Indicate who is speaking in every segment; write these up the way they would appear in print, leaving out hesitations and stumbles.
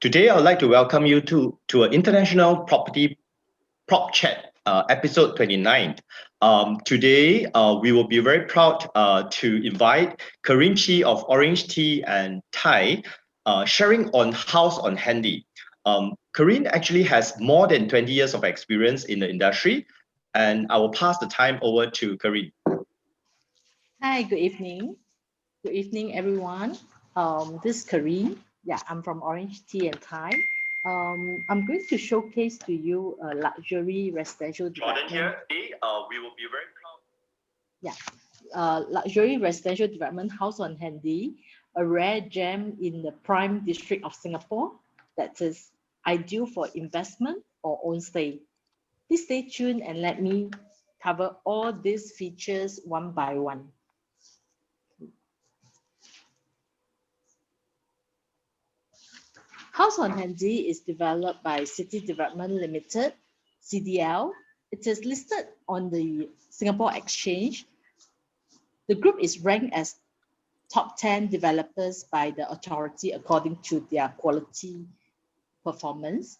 Speaker 1: Today, I would like to welcome you to an international property prop chat, episode 29. Today, we will be very proud to invite Kerene Chee of Orange Tea and Thai, sharing on House on Handy. Kerene actually has more than 20 years of experience in the industry, and I will pass the time over to Kerene.
Speaker 2: Hi, good evening. Good evening, everyone. This is Kerene. Yeah, I'm from Orange Tea and Thai. I'm going to showcase to you a luxury residential
Speaker 1: Jorden
Speaker 2: development.
Speaker 1: here. Today, we will be very proud.
Speaker 2: Yeah, luxury residential development House on Handy, a rare gem in the prime district of Singapore that is ideal for investment or own stay. Please stay tuned and let me cover all these features one by one. House on Handy is developed by City Development Limited, CDL. It is listed on the Singapore Exchange. The group is ranked as top 10 developers by the authority according to their quality performance.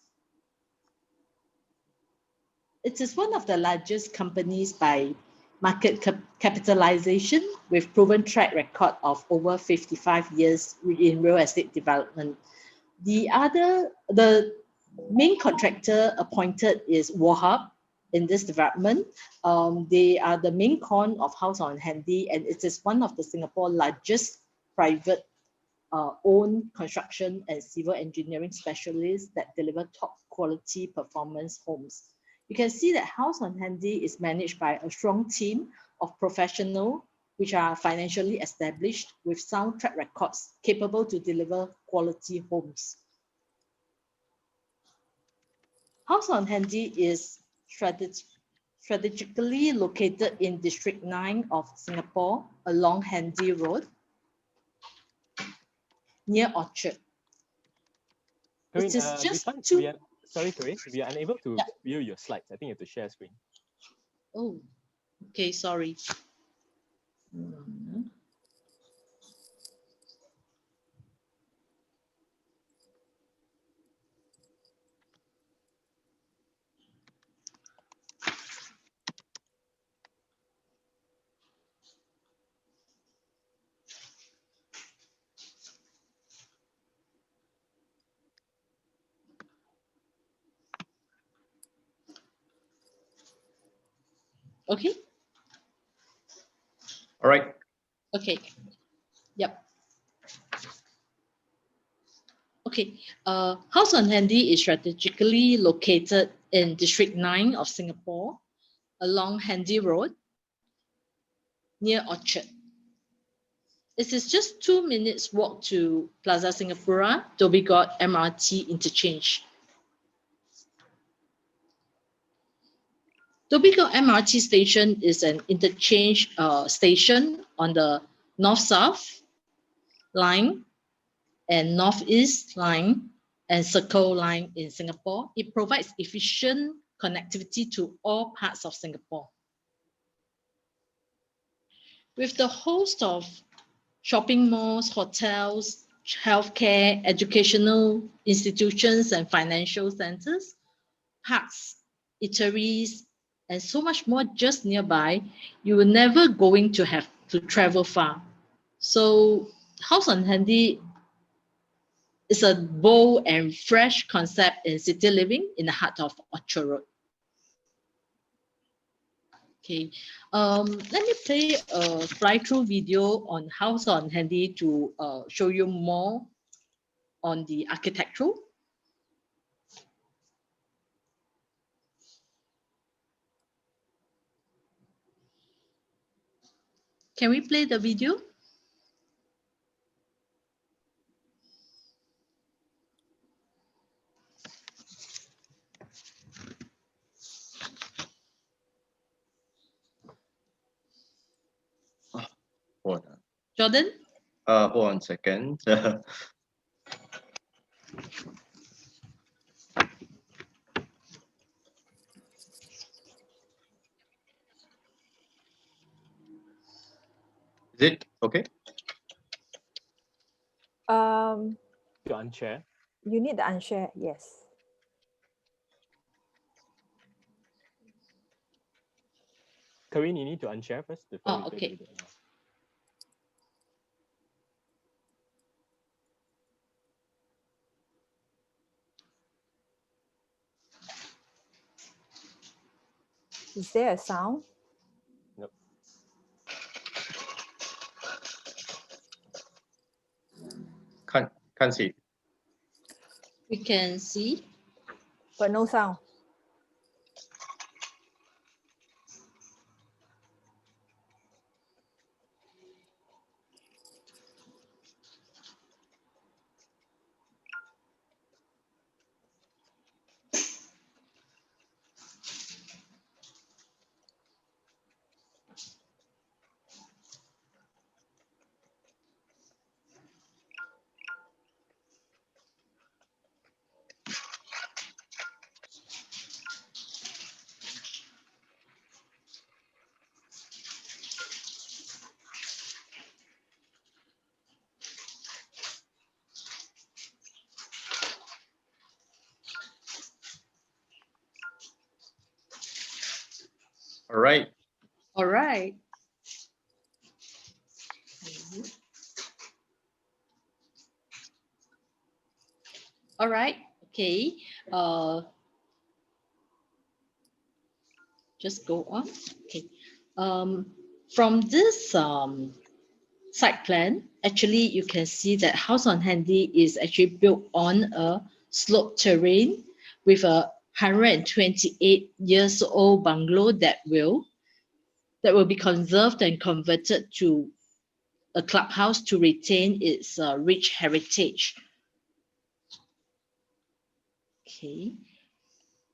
Speaker 2: It is one of the largest companies by market capitalization with proven track record of over 55 years in real estate development. The main contractor appointed is Wahab in this development. They are the main con of House on Handy, and it is one of the Singapore largest private owned construction and civil engineering specialists that deliver top quality performance homes. You can see that House on Handy is managed by a strong team of professionals which are financially established with sound track records capable to deliver quality homes. House on Handy is strategically located in District 9 of Singapore along Handy Road near Orchard.
Speaker 3: Kerene,
Speaker 2: It is just two...
Speaker 3: Sorry, Kerene, we are unable to view your slides. I think you have to share screen.
Speaker 2: Oh, okay, sorry. Okay.
Speaker 1: All right.
Speaker 2: Okay. Yep. Okay. House on Handy is strategically located in District 9 of Singapore along Handy Road near Orchard. It is just 2 minutes walk to Plaza Singapura, Dhoby Ghaut MRT interchange. Dhoby Ghaut MRT station is an interchange station on the north-south line and northeast line and circle line in Singapore. It provides efficient connectivity to all parts of Singapore. With the host of shopping malls, hotels, healthcare, educational institutions, and financial centers, parks, eateries, and so much more just nearby, you will never going to have to travel far. So House on Handy is a bold and fresh concept in city living in the heart of Orchard Road. Okay, let me play a fly-through video on House on Handy to show you more on the architectural. Can we play the video?
Speaker 1: Hold on.
Speaker 2: Jorden?
Speaker 1: Hold on a second. Is it okay?
Speaker 3: You unshare.
Speaker 4: You need the unshare, yes.
Speaker 3: Kerene, you need to unshare first before we
Speaker 2: okay.
Speaker 3: do the
Speaker 4: Is there a sound?
Speaker 3: Nope.
Speaker 1: Can't see.
Speaker 2: We can see.
Speaker 4: But no sound.
Speaker 1: All right.
Speaker 2: All right. All right. Okay. Just go on. Okay. From this site plan, actually you can see that House on Handy is actually built on a sloped terrain with a 128 years old bungalow that will be conserved and converted to a clubhouse to retain its rich heritage. Okay.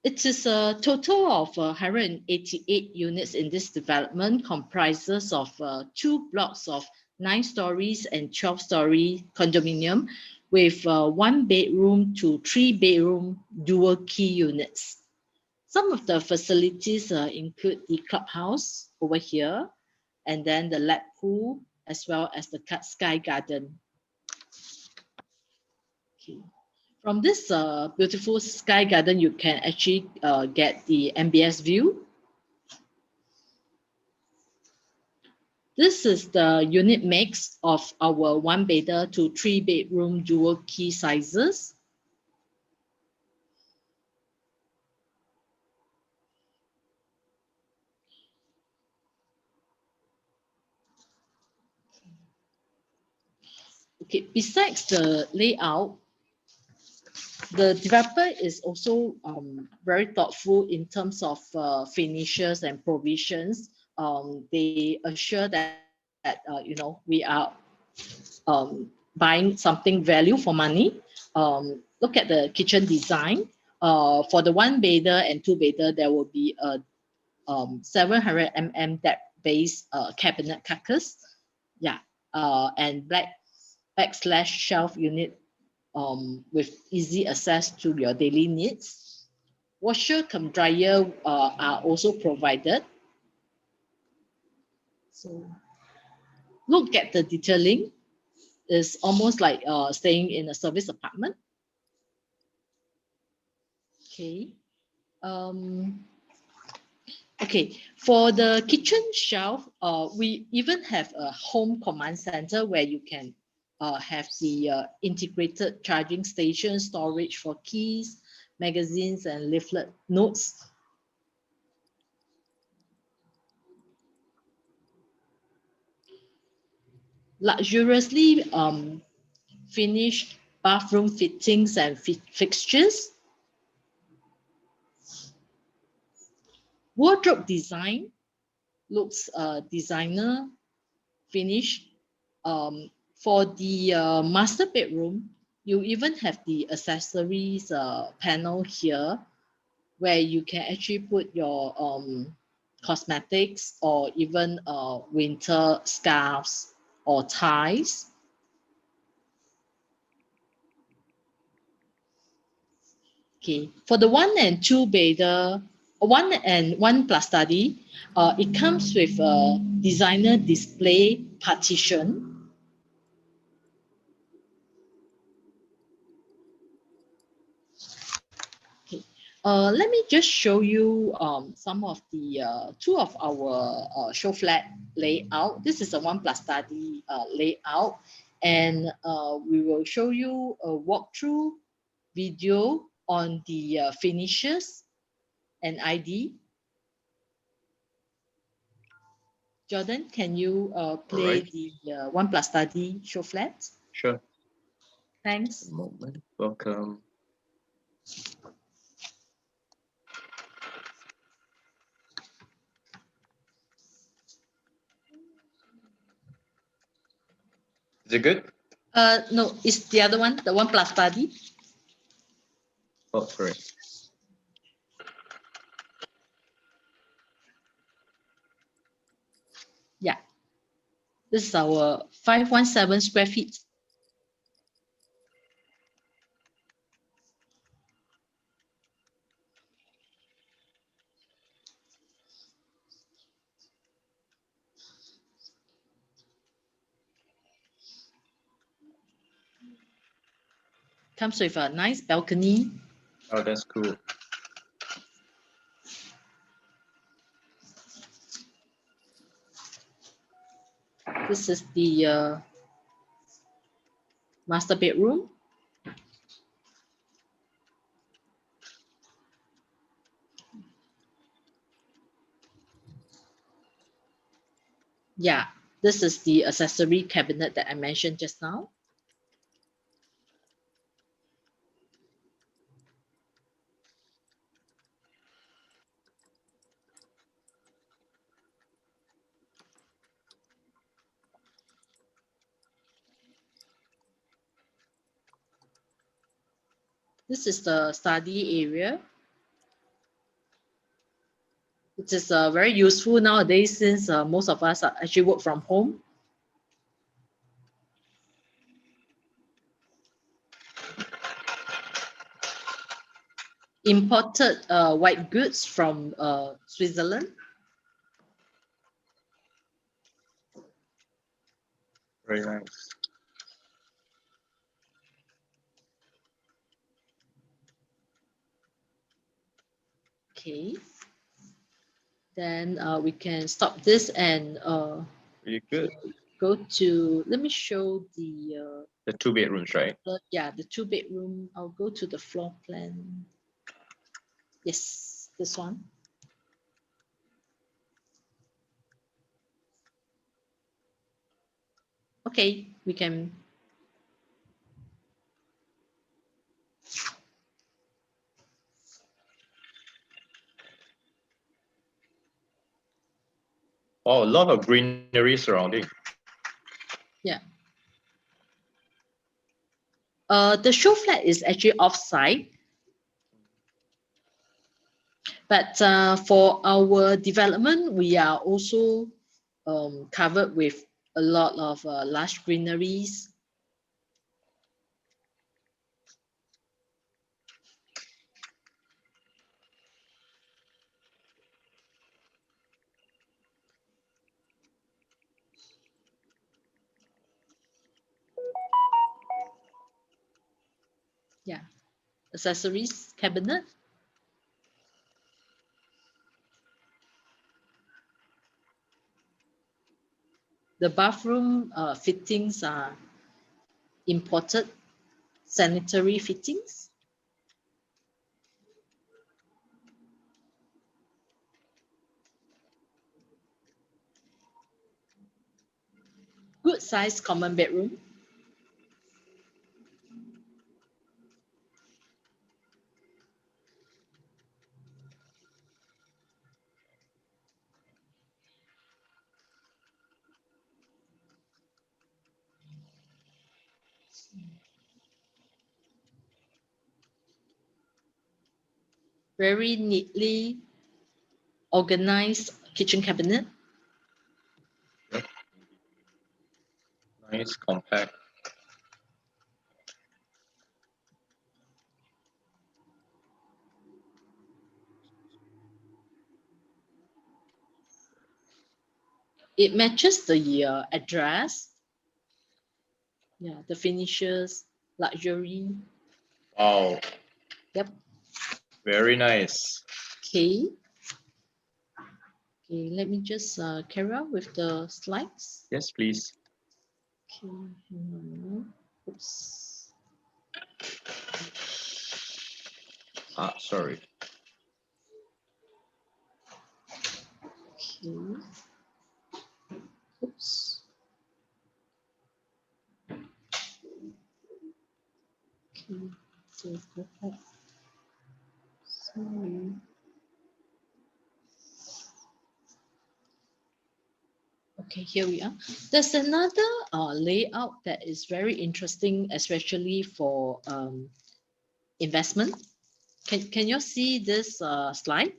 Speaker 2: It is a total of 188 units in this development, comprises of 2 blocks of 9 stories and 12-story condominium with 1 bedroom to 3 bedroom dual key units. Some of the facilities include the clubhouse over here, and then the lap pool, as well as the sky garden. Okay. From this beautiful sky garden, you can actually get the MBS view. This is the unit mix of our 1-bedder to 3-bedroom dual key sizes. Okay, besides the layout, the developer is also very thoughtful in terms of finishes and provisions. They assure that we are buying something value for money. Look at the kitchen design. For the 1-bedder and 2-bedder, there will be a 700 mm depth base cabinet carcass. Yeah, and black backslash shelf unit with easy access to your daily needs. Washer cum dryer are also provided. So look at the detailing. It's almost like staying in a service apartment. Okay. Okay, for the kitchen shelf, we even have a home command center where you can have the integrated charging station, storage for keys, magazines, and leaflet notes. Luxuriously finished bathroom fittings and fixtures. Wardrobe design looks designer finish. For the master bedroom, you even have the accessories panel here where you can actually put your cosmetics or even winter scarves or ties. Okay, for the 1 and 2-bedder, 1 and 1 plus study, it comes with a designer display partition. Let me just show you some of the two of our show flat layout. This is a 1+ study layout, and we will show you a walkthrough video on the finishes and ID. Jorden, can you play
Speaker 1: Alright.
Speaker 2: the 1+ study show flat?
Speaker 1: Sure.
Speaker 2: Thanks.
Speaker 1: A moment. Welcome. Is it good?
Speaker 2: No, it's the other one, the 1+ study.
Speaker 1: Oh, sorry.
Speaker 2: Yeah. This is our 517 square feet. Comes with a nice balcony.
Speaker 1: Oh, that's cool.
Speaker 2: This is the master bedroom. Yeah, this is the accessory cabinet that I mentioned just now. This is the study area. It is very useful nowadays since most of us actually work from home. Imported white goods from Switzerland.
Speaker 1: Very nice.
Speaker 2: Okay. Then we can stop this and
Speaker 1: Really good.
Speaker 2: go to, let me show the,
Speaker 1: The 2 bedrooms, right?
Speaker 2: yeah, the 2 bedroom. I'll go to the floor plan. Yes, this one. Okay, we can.
Speaker 1: Oh, a lot of greenery surrounding.
Speaker 2: Yeah. The show flat is actually off-site, but for our development, we are also covered with a lot of lush greeneries. Yeah, accessories cabinet. The bathroom fittings are imported sanitary fittings. Good size common bedroom. Very neatly organized kitchen cabinet.
Speaker 1: Nice, compact.
Speaker 2: It matches the address. Yeah, the finishes, luxury.
Speaker 1: Wow.
Speaker 2: Yep.
Speaker 1: Very nice.
Speaker 2: Okay. Okay, let me just carry on with the slides.
Speaker 1: Yes, please.
Speaker 2: Okay, hang on. Oops.
Speaker 1: Sorry.
Speaker 2: Okay. Oops. Okay, so go back. Sorry. Okay, here we are. There's another layout that is very interesting, especially for investment. Can you see this slide?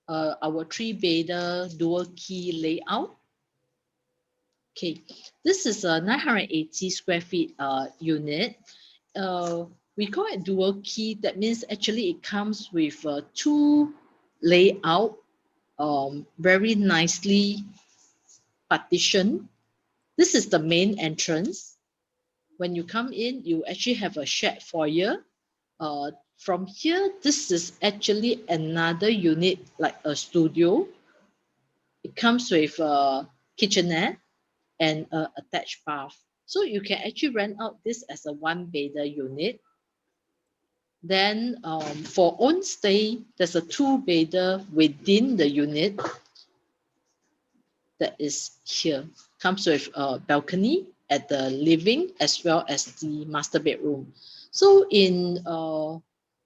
Speaker 2: Our three beta dual key layout. Okay, this is a 980 square feet unit. We call it dual key. That means actually it comes with two layout, very nicely partitioned. This is the main entrance. When you come in, you actually have a shared foyer. From here, this is actually another unit, like a studio. It comes with a kitchenette and a attached bath. So you can actually rent out this as a one bedder unit. Then for own stay, there's a two bedder within the unit that is here. Comes with a balcony at the living as well as the master bedroom. So in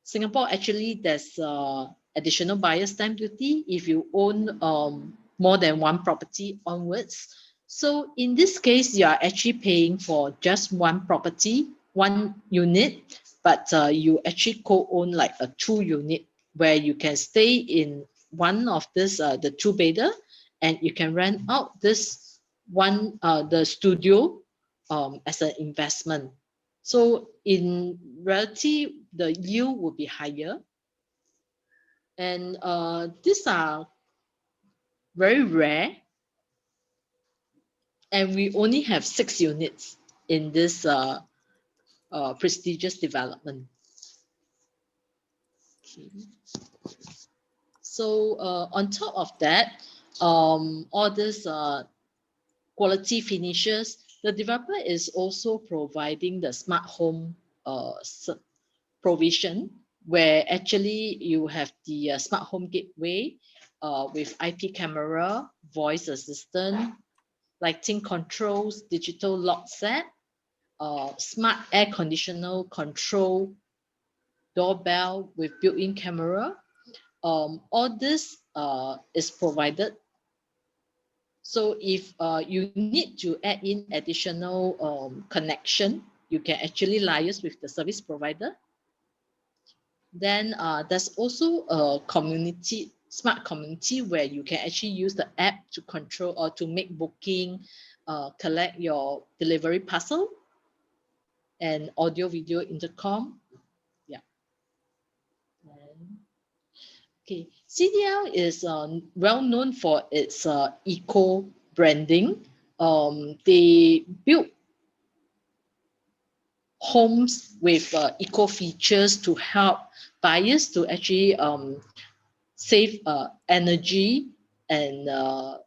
Speaker 2: Singapore, actually, there's additional buyer's stamp duty if you own more than one property onwards. So in this case, you are actually paying for just one property, one unit, but you actually co-own like a two unit where you can stay in one of this, the two bedder, and you can rent out this one, the studio as an investment. So in reality, the yield will be higher. And these are very rare. And we only have 6 units in this prestigious development. Okay. So on top of that, all this quality finishes, the developer is also providing the smart home provision, where actually you have the smart home gateway with IP camera, voice assistant, lighting controls, digital lock set, smart air conditioner control, doorbell with built-in camera. All this is provided. So if you need to add in additional connection, you can actually liaise with the service provider. Then there's also a community, smart community, where you can actually use the app to control or to make booking, collect your delivery parcel, and audio video intercom. Yeah. Okay, CDL is well known for its eco branding. They build homes with eco features to help buyers to actually save energy and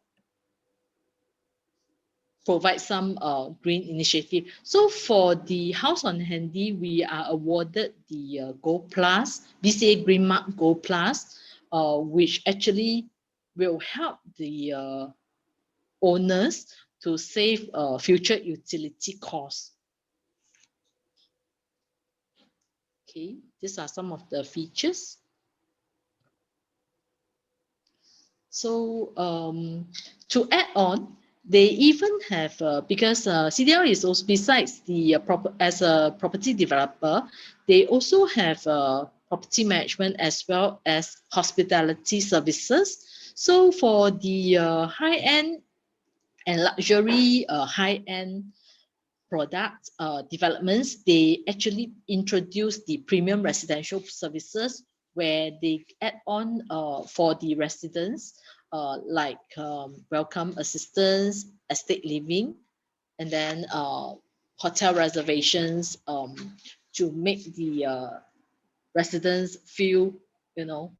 Speaker 2: provide some green initiative. So for the House on Handy, we are awarded the Gold Plus, BCA Green Mark Gold Plus, which actually will help the owners to save future utility costs. Okay, these are some of the features. So to add on, they even have because CDL is also, besides the as a property developer, they also have property management as well as hospitality services. So for the high-end and luxury high-end product developments, they actually introduce the premium residential services where they add on for the residents like welcome assistance, estate living, and then hotel reservations to make the residents feel you know,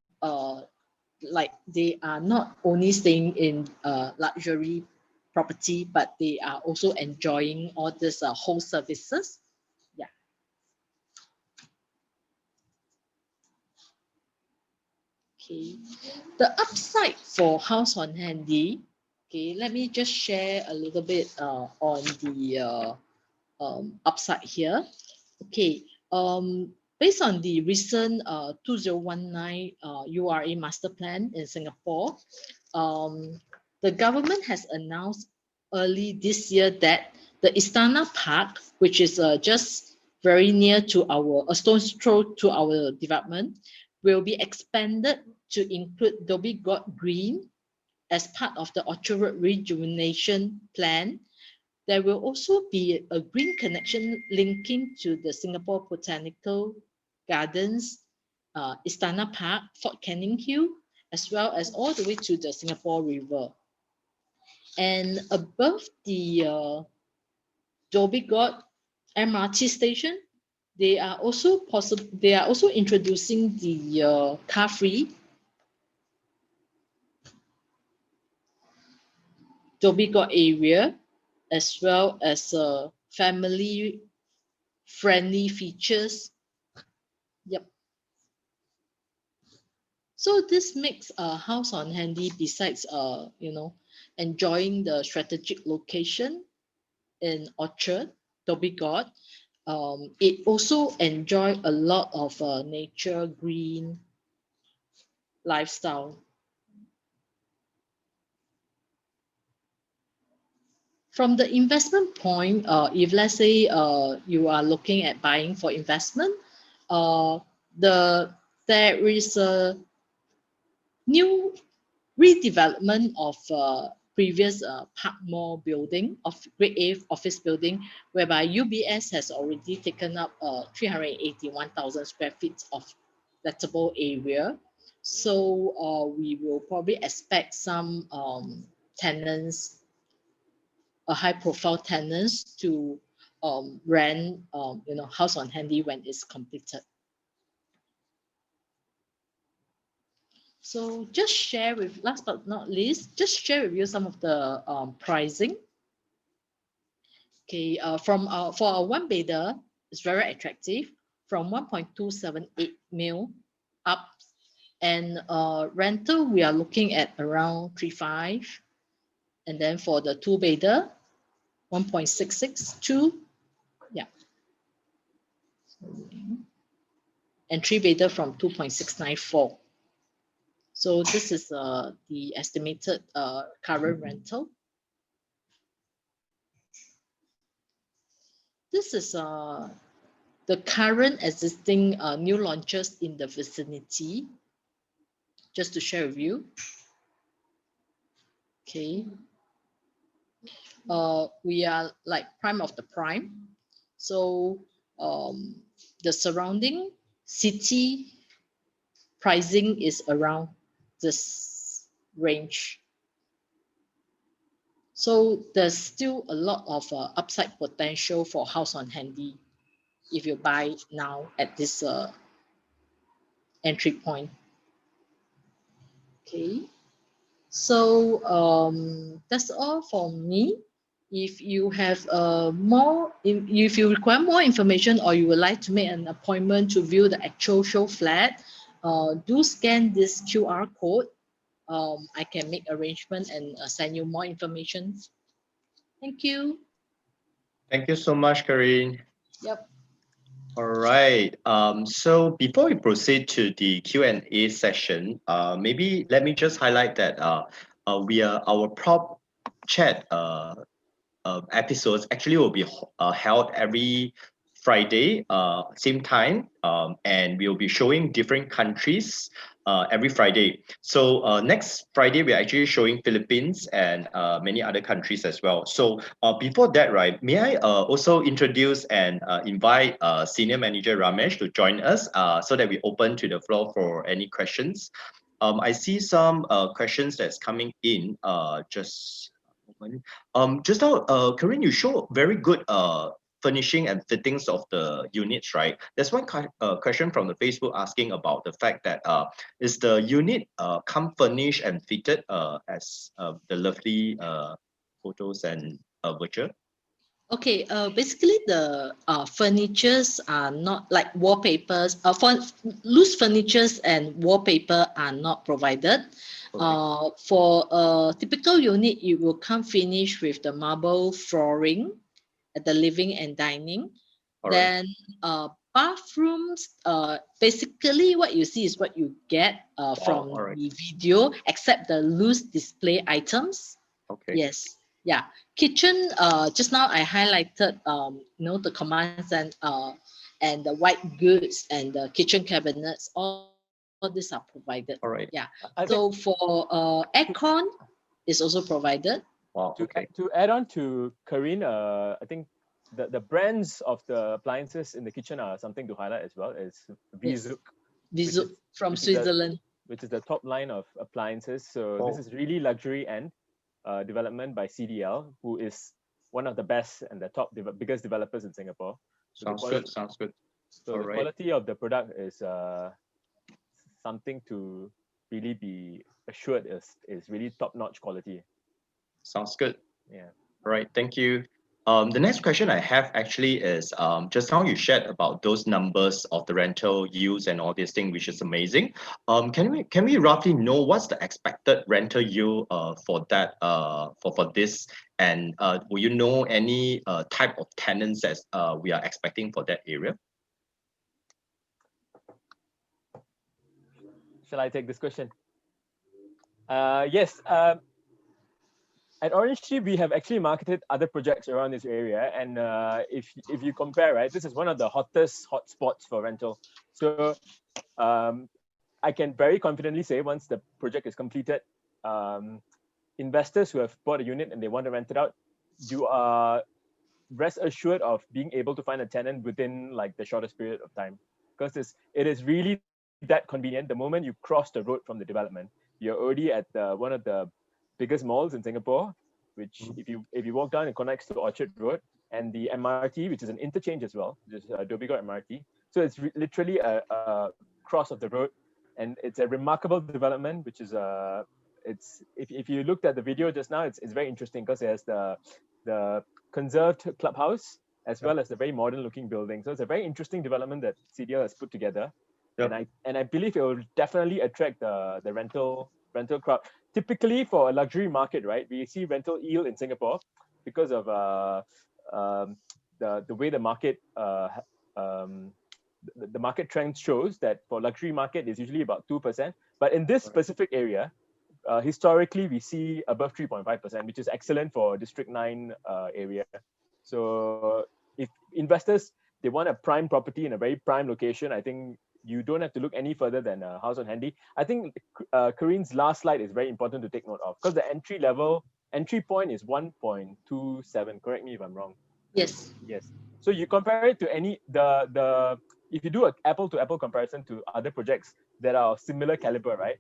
Speaker 2: like they are not only staying in luxury property, but they are also enjoying all these whole services. Yeah. Okay. The upside for House on Handy. Okay, let me just share a little bit on the upside here. Okay, based on the recent 2019 URA master plan in Singapore, the government has announced early this year that the Istana Park, which is just very near to a stone's throw to our development, will be expanded to include Dhoby Ghaut Green as part of the Orchard Road Rejuvenation Plan. There will also be a green connection linking to the Singapore Botanical Gardens, Istana Park, Fort Canning Hill, as well as all the way to the Singapore River. And above the Dhoby Ghaut MRT station, they are also introducing the car-free Dhoby Ghaut area, as well as family-friendly features. Yep. So this makes a House on Handy, besides enjoying the strategic location in Orchard, Dhoby Ghaut, it also enjoy a lot of nature green lifestyle. From the investment point, if let's say you are looking at buying for investment, there is a new redevelopment of previous Park Mall building, of Grade A office building, whereby UBS has already taken up 381,000 square feet of lettable area. So we will probably expect some tenants, a high profile tenants, to rent House on Handy when it's completed. So just share with, last but not least, just share with you some of the pricing. Okay, for our one bedder, it's very attractive, from 1.278 mil up, and rental we are looking at around 3.5, and then for the two bedder, 1.662, yeah, and three bedder from 2.694. So this is the estimated current rental. This is the current existing new launches in the vicinity, just to share with you. Okay. We are like prime of the prime. So the surrounding city pricing is around this range. So there's still a lot of upside potential for House on Handy if you buy now at this entry point. Okay, so that's all for me. If you have if you require more information, or you would like to make an appointment to view the actual show flat, do scan this QR code. I can make arrangements and send you more information. Thank you.
Speaker 1: Thank you so much, Kerene.
Speaker 2: Yep.
Speaker 1: All right. So before we proceed to the Q&A session, maybe let me just highlight that our prop chat episodes actually will be held every Friday, same time, and we'll be showing different countries every Friday. So next Friday, we're actually showing Philippines and many other countries as well. So before that, right, may I also introduce and invite Senior Manager Ramesh to join us so that we open to the floor for any questions. I see some questions that's coming in. Just now, Kerene, you show very good furnishing and fittings of the units, right? There's one question from the Facebook asking about the fact that is the unit come furnished and fitted as the lovely photos and virtual?
Speaker 2: Okay, basically the furnitures are not like wallpapers. For loose furnitures and wallpaper are not provided.
Speaker 1: Okay.
Speaker 2: For a typical unit, it will come finished with the marble flooring at the living and dining.
Speaker 1: All right.
Speaker 2: Then bathrooms, basically what you see is what you get from
Speaker 1: all right.
Speaker 2: the video, except the loose display items.
Speaker 1: Okay.
Speaker 2: Yes. Yeah. Kitchen, just now I highlighted, the commands and the white goods and the kitchen cabinets, all these are provided.
Speaker 1: All right.
Speaker 2: Yeah.
Speaker 3: I
Speaker 2: So for aircon is also provided.
Speaker 1: Wow.
Speaker 3: To,
Speaker 1: Okay.
Speaker 3: to add on to Kerene, I think the brands of the appliances in the kitchen are something to highlight as well. It's Vizuk,
Speaker 2: Vizu from Switzerland.
Speaker 3: which is the top line of appliances. So
Speaker 1: Oh.
Speaker 3: this is really luxury end development by CDL, who is one of the best and the top biggest developers in Singapore. So
Speaker 1: Sounds good. Sounds good.
Speaker 3: So
Speaker 1: All
Speaker 3: the
Speaker 1: right.
Speaker 3: quality of the product is something to really be assured is really top-notch quality.
Speaker 1: Sounds good.
Speaker 3: Yeah.
Speaker 1: All right, thank you. The next question I have actually is just now you shared about those numbers of the rental yields and all these things, which is amazing. Can we roughly know what's the expected rental yield for that for this, and will you know any type of tenants that we are expecting for that area?
Speaker 3: Shall I take this question? Yes. At Orange Tree, we have actually marketed other projects around this area, and if you compare, right, this is one of the hottest hotspots for rental. So I can very confidently say once the project is completed, investors who have bought a unit and they want to rent it out, you are rest assured of being able to find a tenant within like the shortest period of time, because it is really that convenient. The moment you cross the road from the development, you're already at one of the biggest malls in Singapore, which if you walk down, it connects to Orchard Road, and the MRT, which is an interchange as well, just Dhoby Ghaut MRT. So it's literally a cross of the road, and it's a remarkable development, which is it's if you looked at the video just now, it's very interesting because it has the conserved clubhouse as well as the very modern looking building. So it's a very interesting development that CDL has put together.
Speaker 1: Yep.
Speaker 3: And I believe it will definitely attract the rental crowd. Typically for a luxury market, right, we see rental yield in Singapore because of the way the market the market trend shows that for luxury market is usually about 2%, but in this specific area, historically we see above 3.5%, which is excellent for District 9 area. So if investors, they want a prime property in a very prime location, I think you don't have to look any further than Haus on Handy. I think Kerene's last slide is very important to take note of, because the entry point is 1.27. Correct me if I'm wrong.
Speaker 2: Yes.
Speaker 3: Yes. So you compare it to any if you do an apple to apple comparison to other projects that are of similar caliber, right?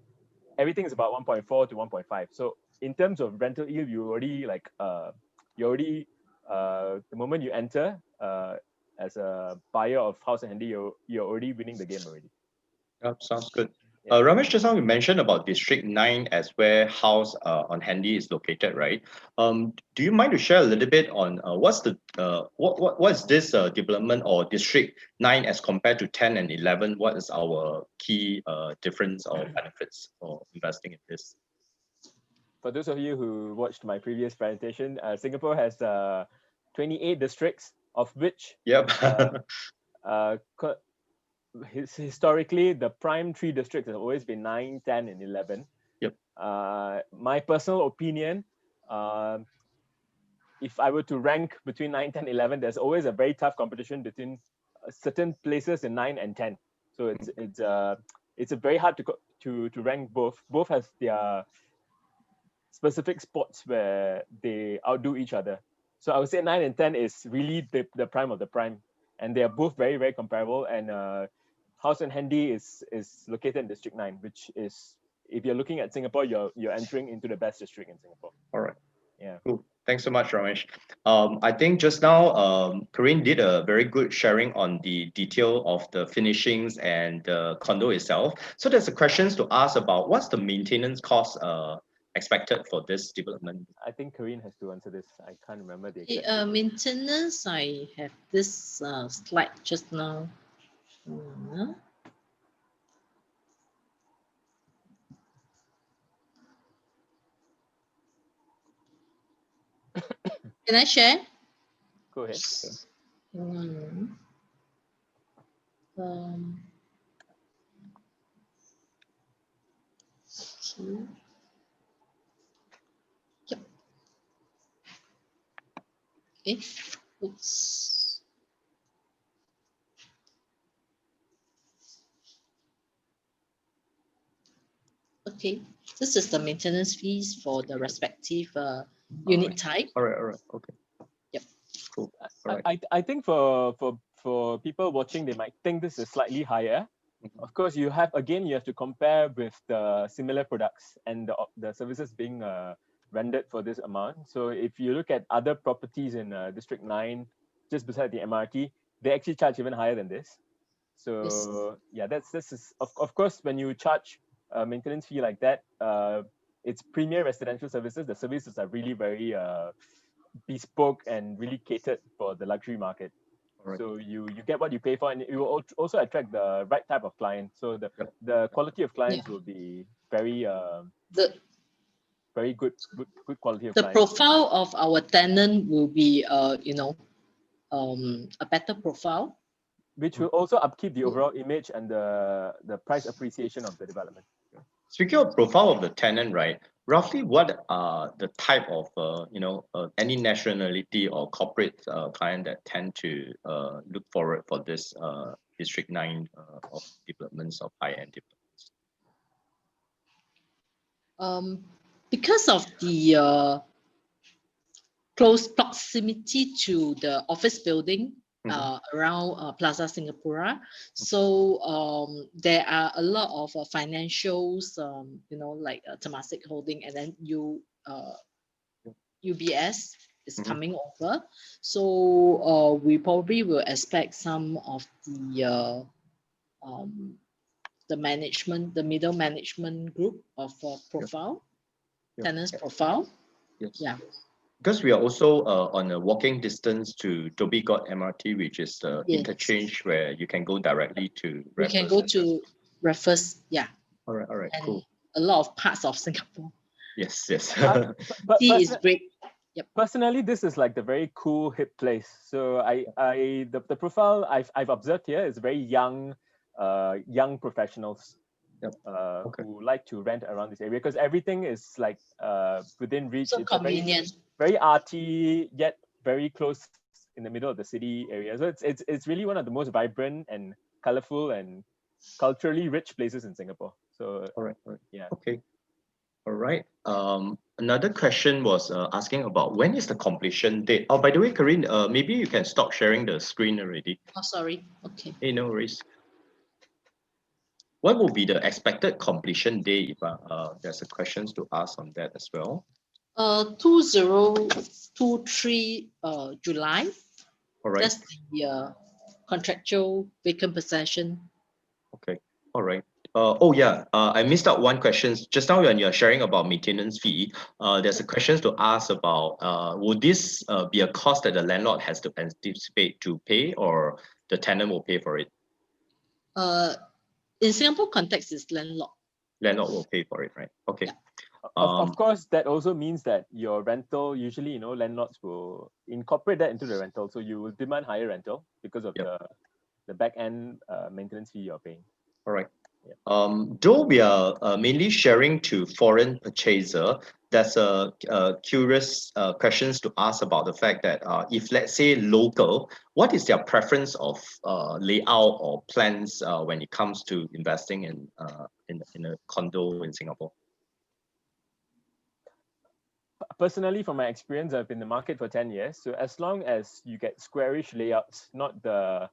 Speaker 3: Everything is about 1.4 to 1.5. So in terms of rental yield, you already the moment you enter as a buyer of Haus and Handy, you're already winning the game already.
Speaker 1: Yep, sounds good.
Speaker 3: Yeah.
Speaker 1: Ramesh, just now you mentioned about District 9 as where Haus on Handy is located, right? Do you mind to share a little bit on what's this development or District 9 as compared to 10 and 11? What is our key difference or benefits for investing in this?
Speaker 3: For those of you who watched my previous presentation, Singapore has 28 districts, of which
Speaker 1: Yep.
Speaker 3: Historically, the prime 3 districts have always been 9, 10, and 11.
Speaker 1: Yep.
Speaker 3: My personal opinion, if I were to rank between 9, 10, 11, there's always a very tough competition between certain places in 9 and 10. So it's a very hard to rank both. Both has their specific spots where they outdo each other. So I would say 9 and 10 is really the prime of the prime, and they are both very, very comparable. And Haus and Handy is located in District 9, which is, if you're looking at Singapore, you're entering into the best district in Singapore.
Speaker 1: All right.
Speaker 3: Yeah.
Speaker 1: Cool. Thanks so much, Ramesh. I think just now, Kerene did a very good sharing on the detail of the finishings and the condo itself. So there's a questions to ask about what's the maintenance cost expected for this development?
Speaker 3: I think Kerene has to answer this. I can't remember the
Speaker 2: Okay,
Speaker 3: exact.
Speaker 2: maintenance, I have this slide just now. Can I share?
Speaker 3: Go ahead.
Speaker 2: Hang on. Okay. Yep. Okay. Oops. Okay. This is the maintenance fees for the respective unit type.
Speaker 1: All right. Okay.
Speaker 2: Yep.
Speaker 1: Cool. All right.
Speaker 3: I think for people watching, they might think this is slightly higher. Of course, you have to compare with the similar products and the services being rendered for this amount. So if you look at other properties in District 9, just beside the MRT, they actually charge even higher than this. So
Speaker 2: Yes.
Speaker 3: yeah, this is of course, when you charge a maintenance fee like that, it's premier residential services. The services are really very bespoke and really catered for the luxury market.
Speaker 1: Alright.
Speaker 3: So you get what you pay for, and it will also attract the right type of client. So the quality of clients will be very
Speaker 2: The
Speaker 3: very good quality of
Speaker 2: the
Speaker 3: clients.
Speaker 2: profile of our tenant will be a better profile.
Speaker 3: Which will also upkeep the overall image and the price appreciation of the development.
Speaker 1: Speaking of profile of the tenant, right? Roughly, what are the type of any nationality or corporate client that tend to look forward for this District 9 of developments of high-end developments?
Speaker 2: Because of the close proximity to the office building around Plaza Singapura, so there are a lot of financials, like Temasek Holding, and then UBS is coming over. So we probably will expect some of the management, the middle management group of profile, tenants profile.
Speaker 1: Yes.
Speaker 2: Yeah.
Speaker 1: Because we are also on a walking distance to Dhoby Ghaut MRT, which is the interchange where you can go directly to Raffles.
Speaker 2: We can go to Raffles, yeah.
Speaker 1: All right,
Speaker 2: and
Speaker 1: cool.
Speaker 2: A lot of parts of Singapore.
Speaker 1: Yes.
Speaker 3: But
Speaker 2: Tea is great. Yep.
Speaker 3: Personally, this is like the very cool hip place. So the profile I've observed here is very young professionals. Who like to rent around this area because everything is like within reach.
Speaker 2: So
Speaker 3: it's
Speaker 2: convenient.
Speaker 3: Very arty yet very close in the middle of the city area. So it's really one of the most vibrant and colorful and culturally rich places in Singapore. So
Speaker 1: all right.
Speaker 3: Yeah.
Speaker 1: Okay. All right. Another question was asking about when is the completion date? Oh, by the way, Kerene, maybe you can stop sharing the screen already.
Speaker 2: Oh, sorry. Okay.
Speaker 1: Hey, no worries. What will be the expected completion date? There's a questions to ask on that as well.
Speaker 2: 2023 July.
Speaker 1: All right.
Speaker 2: That's the contractual vacant possession.
Speaker 1: Okay. All right. I missed out one question just now when you're sharing about maintenance fee. There's a question to ask about would this be a cost that the landlord has to anticipate to pay, or the tenant will pay for it?
Speaker 2: In Singapore context, is landlord.
Speaker 1: Landlord will pay for it, right? Okay.
Speaker 2: Yeah.
Speaker 3: Of course, that also means that your rental, usually, landlords will incorporate that into the rental. So you will demand higher rental because of the back end maintenance fee you're paying.
Speaker 1: All right. Though we are mainly sharing to foreign purchaser, there's a curious questions to ask about the fact that if let's say local, what is their preference of layout or plans when it comes to investing in a condo in Singapore?
Speaker 3: Personally, from my experience, I've been in the market for 10 years. So as long as you get squarish layouts, not the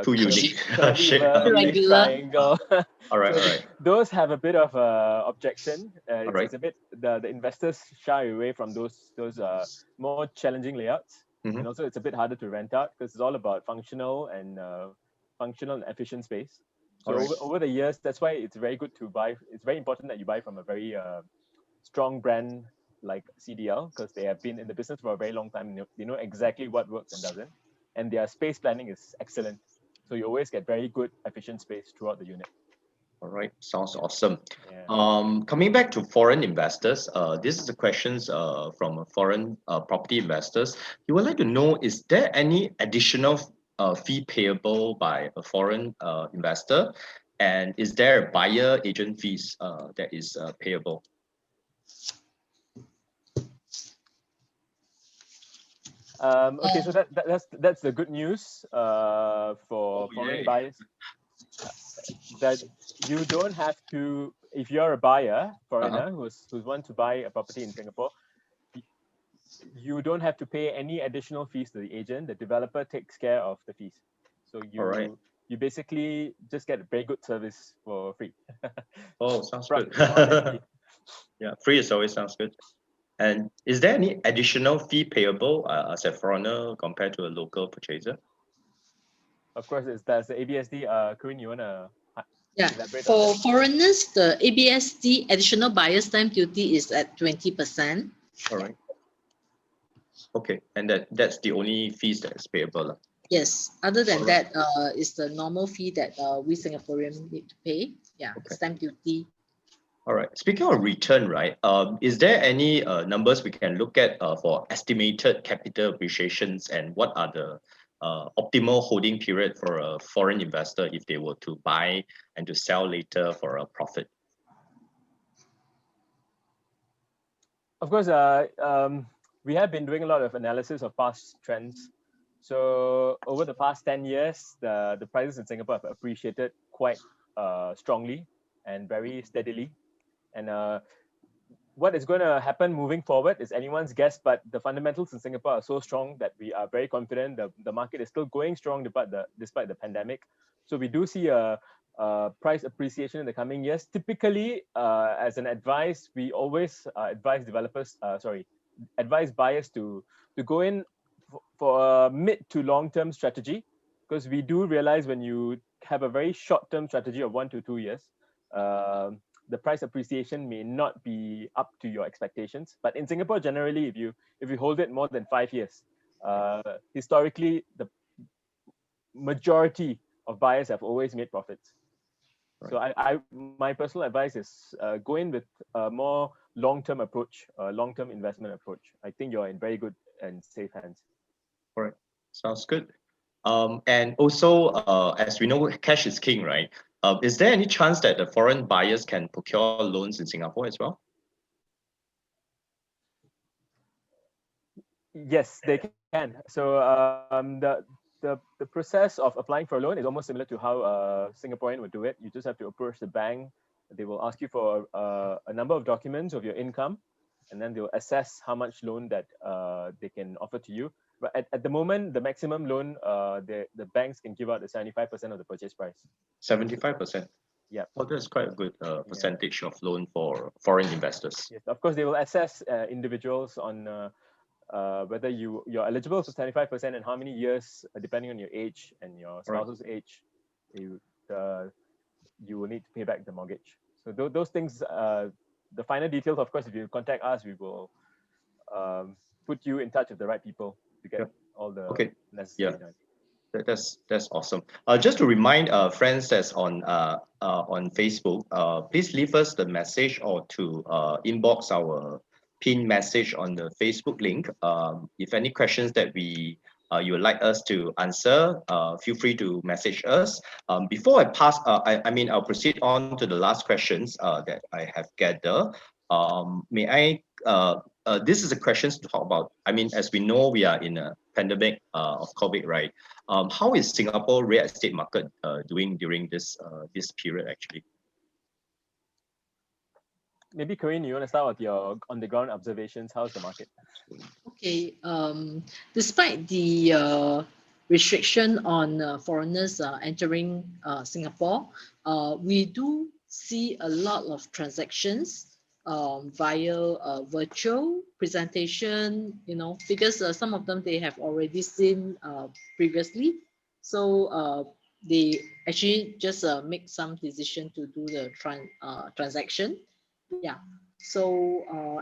Speaker 1: Too unique.
Speaker 3: curly
Speaker 1: Shape.
Speaker 2: Irregular.
Speaker 3: triangle.
Speaker 1: All right,
Speaker 3: So
Speaker 1: all right,
Speaker 3: those have a bit of objection.
Speaker 1: all
Speaker 3: It's,
Speaker 1: right.
Speaker 3: it's a bit the investors shy away from those more challenging layouts,
Speaker 1: Mhm.
Speaker 3: and also it's a bit harder to rent out because it's all about functional and efficient space. So
Speaker 1: All right.
Speaker 3: over the years, that's why it's very good to buy. It's very important that you buy from a very strong brand like CDL because they have been in the business for a very long time. They know exactly what works and doesn't, and their space planning is excellent. So you always get very good efficient space throughout the unit.
Speaker 1: All right, sounds awesome.
Speaker 3: Yeah.
Speaker 1: Coming back to foreign investors, this is a questions from foreign property investors. You would like to know, is there any additional fee payable by a foreign investor? And is there a buyer agent fees that is payable?
Speaker 3: Okay, so that's the good news for foreign
Speaker 1: yay.
Speaker 3: buyers, that you don't have to, if you're a buyer, foreigner, who's want to buy a property in Singapore, you don't have to pay any additional fees to the agent. The developer takes care of the fees. So
Speaker 1: All right.
Speaker 3: you basically just get a very good service for free.
Speaker 1: Oh, sounds
Speaker 3: From
Speaker 1: good.
Speaker 3: honestly.
Speaker 1: Yeah, free is always sounds good. And is there any additional fee payable as a foreigner compared to a local purchaser?
Speaker 3: Of course, there's the ABSD. Kerene, you wanna
Speaker 2: Yeah,
Speaker 3: elaborate on
Speaker 2: for
Speaker 3: that?
Speaker 2: foreigners, the ABSD additional buyer's stamp duty is at 20%.
Speaker 1: All right. Okay, and that's the only fees that is payable. Lah.
Speaker 2: Yes, other than
Speaker 1: Alright.
Speaker 2: that, is the normal fee that we Singaporeans need to pay. Yeah,
Speaker 1: Okay.
Speaker 2: stamp duty.
Speaker 1: All right. Speaking of return, right? Is there any numbers we can look at for estimated capital appreciations, and what are the optimal holding period for a foreign investor if they were to buy and to sell later for a profit?
Speaker 3: Of course, we have been doing a lot of analysis of past trends. So over the past 10 years, the prices in Singapore have appreciated quite strongly and very steadily. And what is going to happen moving forward is anyone's guess, but the fundamentals in Singapore are so strong that we are very confident the market is still going strong despite the pandemic. So we do see a price appreciation in the coming years. Typically, as an advice, we always advise buyers to go in for a mid to long-term strategy, because we do realize when you have a very short-term strategy of 1 to 2 years, the price appreciation may not be up to your expectations. But in Singapore, generally, if you hold it more than 5 years, historically, the majority of buyers have always made profits. Right. So my personal advice is go in with a more long-term approach, long-term investment approach. I think you're in very good and safe hands.
Speaker 1: All right, sounds good. And also, as we know, cash is king, right? Is there any chance that the foreign buyers can procure loans in Singapore as well?
Speaker 3: Yes, they can. So the process of applying for a loan is almost similar to how a Singaporean would do it. You just have to approach the bank. They will ask you for a number of documents of your income, and then they'll assess how much loan that they can offer to you. But at the moment, the maximum loan the banks can give out is 75% of the purchase price.
Speaker 1: 75%.
Speaker 3: Yeah.
Speaker 1: Oh, that's quite a good percentage of loan for foreign investors.
Speaker 3: Yes, of course, they will assess individuals on whether you're eligible for 75% and how many years, depending on your age and your spouse's age, you will need to pay back the mortgage. So those things, the finer details, of course, if you contact us, we will put you in touch with the right people to get all the necessary done.
Speaker 1: That's awesome. Just to remind friends that's on Facebook, please leave us the message or to inbox our pin message on the Facebook link. If any questions that you would like us to answer, feel free to message us. Before I pass, I'll proceed on to the last questions that I have gathered. This is a question to talk about. As we know, we are in a pandemic of COVID, right? How is Singapore real estate market doing during this period actually?
Speaker 3: Maybe Kerene, you want to start with your on-the-ground observations? How's the market?
Speaker 2: Okay. Despite the restriction on foreigners entering Singapore, we do see a lot of transactions via virtual presentation, because some of them they have already seen previously. So they actually just make some decision to do the transaction. Yeah. So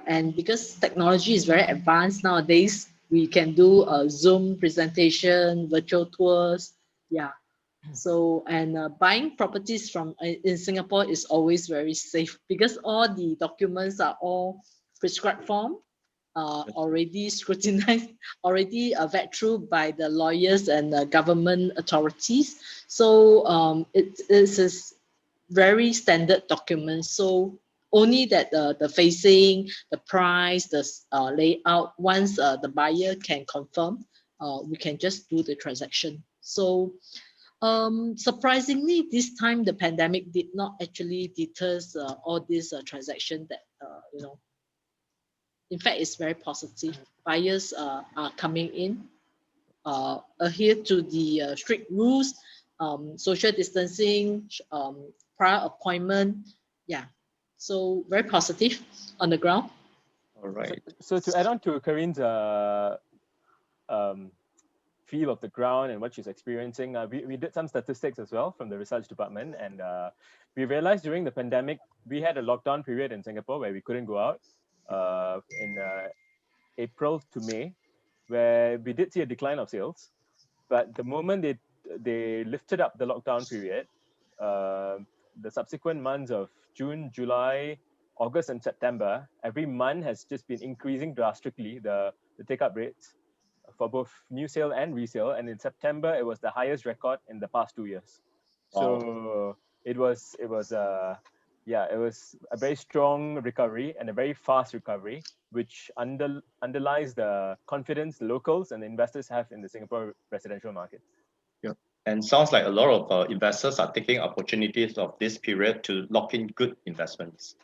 Speaker 2: and because technology is very advanced nowadays, we can do a Zoom presentation, virtual tours. Yeah. So and buying properties from in Singapore is always very safe because all the documents are all prescribed form, already scrutinized, already vet through by the lawyers and government authorities. So it is a very standard document. So only that the facing, the price, the layout, once the buyer can confirm, we can just do the transaction. So surprisingly, this time the pandemic did not actually deters all this transaction that in fact it's very positive. Buyers are coming in, adhere to the strict rules, social distancing, prior appointment. Yeah, so very positive on the ground.
Speaker 1: All right.
Speaker 3: So to add on to Kerene's feel of the ground and what she's experiencing, we did some statistics as well from the research department, and we realized during the pandemic we had a lockdown period in Singapore where we couldn't go out in April to May, where we did see a decline of sales. But the moment they lifted up the lockdown period, the subsequent months of June, July, August, and September, every month has just been increasing drastically, the take-up rates for both new sale and resale. And in September, it was the highest record in the past 2 years. So it was a very strong recovery and a very fast recovery, which underlies the confidence the locals and the investors have in the Singapore residential market.
Speaker 1: Yeah. And sounds like a lot of investors are taking opportunities of this period to lock in good investments,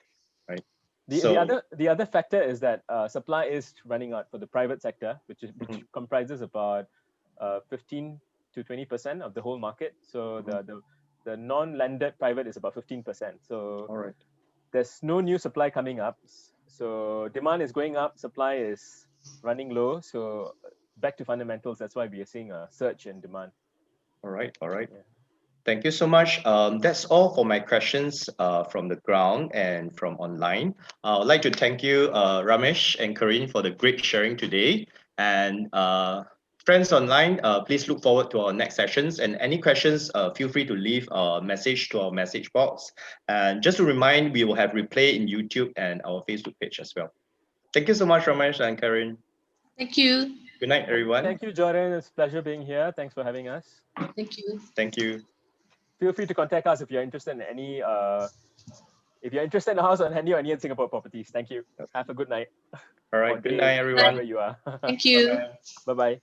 Speaker 1: right?
Speaker 3: The other factor is that supply is running out for the private sector, which comprises about 15 to 20% of the whole market. So the non-landed private is about 15%. So
Speaker 1: all right.
Speaker 3: There's no new supply coming up. So demand is going up, supply is running low. So back to fundamentals, that's why we are seeing a surge in demand.
Speaker 1: All right.
Speaker 3: Yeah.
Speaker 1: Thank you so much. That's all for my questions from the ground and from online. I'd like to thank you, Ramesh and Kerene, for the great sharing today. And friends online, please look forward to our next sessions. And any questions, feel free to leave a message to our message box. And just to remind, we will have replay in YouTube and our Facebook page as well. Thank you so much, Ramesh and Kerene.
Speaker 2: Thank you.
Speaker 1: Good night, everyone.
Speaker 3: Thank you, Jorden. It's a pleasure being here. Thanks for having us.
Speaker 2: Thank you.
Speaker 1: Thank you.
Speaker 3: Feel free to contact us if you're interested in any if you're interested in a house on Handy or any in Singapore properties. Thank you. Have a good night.
Speaker 1: All right. Good night, everyone.
Speaker 3: Wherever you are.
Speaker 2: Thank you.
Speaker 3: Bye-bye.